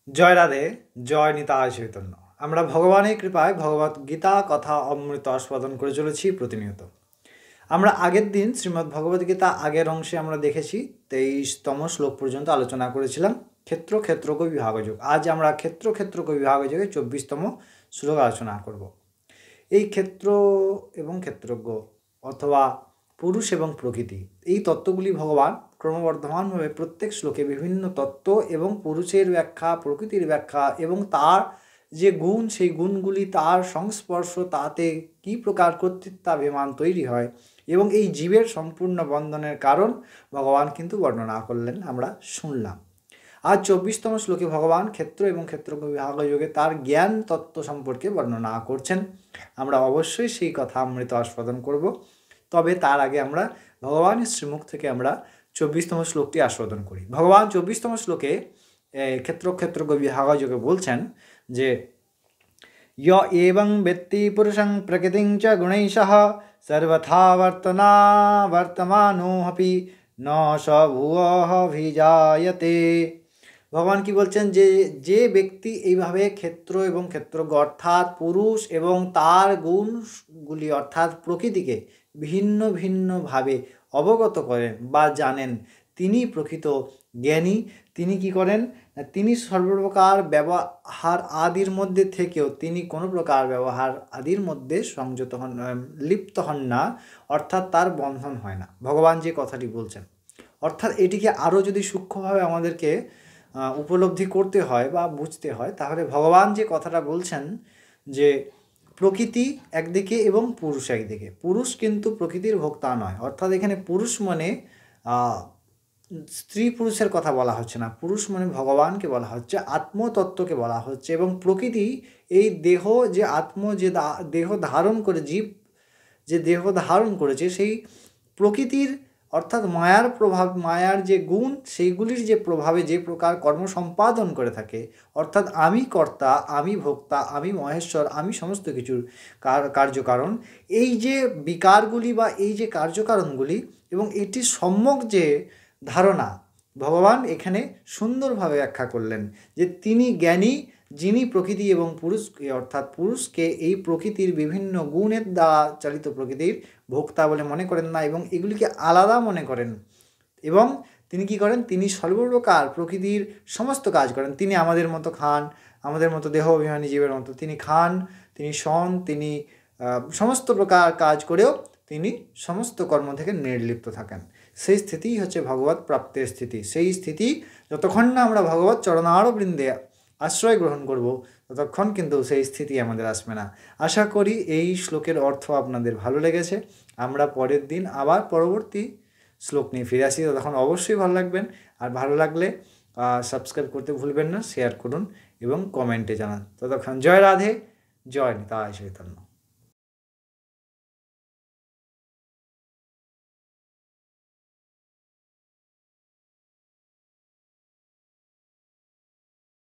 জয় রাধে, জয় নিতাই চৈতন্য। আমরা ভগবানের কৃপায় ভগবত গীতা কথা অমৃত আস্বাদন করে চলেছি প্রতিনিয়ত। আমরা আগের দিন শ্রীমদ্ ভগবদ গীতা আগের অংশে আমরা দেখেছি 23তম শ্লোক পর্যন্ত আলোচনা করেছিলাম ক্ষেত্র ক্ষেত্রজ্ঞ বিভাগযোগ। আজ আমরা ক্ষেত্র ক্ষেত্রজ্ঞ বিভাগযোগে 24তম শ্লোক আলোচনা করব। এই ক্ষেত্র এবং ক্ষেত্রজ্ঞ অথবা পুরুষ এবং প্রকৃতি, এই তত্ত্বগুলি ভগবান ক্রমবর্ধমানভাবে প্রত্যেক শ্লোকে বিভিন্ন তত্ত্ব এবং পুরুষের ব্যাখ্যা, প্রকৃতির ব্যাখ্যা এবং তার যে গুণ, সেই গুণগুলি তার সংস্পর্শ, তাতে কী প্রকার কর্তৃত্বাভিমান তৈরি হয় এবং এই জীবের সম্পূর্ণ বন্ধনের কারণ ভগবান কিন্তু বর্ণনা করলেন, আমরা শুনলাম। আজ 24তম শ্লোকে ভগবান ক্ষেত্র এবং ক্ষেত্রজ্ঞ বিভাগযোগে তার জ্ঞান তত্ত্ব সম্পর্কে বর্ণনা করছেন। আমরা অবশ্যই সেই কথা অমৃত আস্বাদন করব। তবে তার আগে আমরা ভগবানের শ্রীমুখ থেকে আমরা 24তম শ্লোকটি আস্বাদন করি। ভগবান 24তম শ্লোকে ক্ষেত্র ক্ষেত্রজ্ঞ বিভাগযোগে বলছেন যে य एवं वेत्ति पुरुषं प्रकृतिं च गुणैशः सर्वथा वर्तमानोऽपि न स ভুয়ঃভিজায়তে। ভগবান কি বলছেন যে যে ব্যক্তি এইভাবে ক্ষেত্র এবং ক্ষেত্রজ্ঞ অর্থাৎ পুরুষ এবং তার গুণগুলি অর্থাৎ প্রকৃতিকে ভিন্ন ভিন্নভাবে অবগত করেন বা জানেন, তিনি প্রকৃত জ্ঞানী। তিনি কি করেন? তিনি সর্বপ্রকার ব্যবহার আদির মধ্যে থেকেও তিনি কোনো প্রকার ব্যবহার আদির মধ্যে সংযত হন, লিপ্ত হন না, অর্থাৎ তার বন্ধন হয় না। ভগবান যে কথাটি বলছেন, অর্থাৎ এটিকে আরও যদি সূক্ষ্মভাবে আমাদেরকে উপলব্ধি করতে হয় বা বুঝতে হয়, তাহলে ভগবান যে কথাটা বলছেন যে প্রকৃতি একদিকে এবং পুরুষ একদিকে। পুরুষ কিন্তু প্রকৃতির ভোক্তা নয়, অর্থাৎ এখানে পুরুষ মানে স্ত্রী পুরুষের কথা বলা হচ্ছে না, পুরুষ মানে ভগবানকে বলা হচ্ছে, আত্মতত্ত্বকে বলা হচ্ছে। এবং প্রকৃতি এই দেহ যে যে দেহ ধারণ করে, জীব যে দেহ ধারণ করেছে, সেই প্রকৃতির অর্থাৎ মায়ার প্রভাব, মায়ার যে গুণ, সেইগুলির যে প্রভাবে যে প্রকার কর্ম সম্পাদন করে থাকে, অর্থাৎ আমি কর্তা, আমি ভোক্তা, আমি মহেশ্বর, আমি সমস্ত কিছুর কার্যকারণ, এই যে বিকারগুলি বা এই যে কার্যকারণগুলি এবং এটির সম্যক যে ধারণা, ভগবান এখানে সুন্দরভাবে ব্যাখ্যা করলেন যে তিনি জ্ঞানী, যিনি প্রকৃতি এবং পুরুষকে অর্থাৎ পুরুষকে এই প্রকৃতির বিভিন্ন গুণের দ্বারা চালিত প্রকৃতির ভোক্তা বলে মনে করেন না এবং এগুলিকে আলাদা মনে করেন। এবং তিনি কি করেন? তিনি সর্বপ্রকার প্রকৃতির সমস্ত কাজ করেন। তিনি আমাদের মতো খান, আমাদের মতো দেহ অভিমানী জীবের মতো তিনি খান, তিনি শোন, তিনি সমস্ত প্রকার কাজ করেও তিনি সমস্ত কর্ম থেকে নির্লিপ্ত থাকেন। সেই স্থিতিই হচ্ছে ভগবত প্রাপ্তের স্থিতি। সেই স্থিতি যতক্ষণ না আমরা ভগবত চরণারবিন্দে আশ্রয় গ্রহণ করব, ততক্ষণ কিন্তু সেই স্থিতি আমাদের আসবে না। আশা করি এই শ্লোকের অর্থ আপনাদের ভালো লেগেছে। আমরা পরের দিন আবার পরবর্তী শ্লোক নিয়ে ফিরে আসি। তখন অবশ্যই ভালো লাগবেন, আর ভালো লাগলে সাবস্ক্রাইব করতে ভুলবেন না, শেয়ার করুন এবং কমেন্টে জানান। ততক্ষণ জয় রাধে, জয় নিতাই চৈতন্য।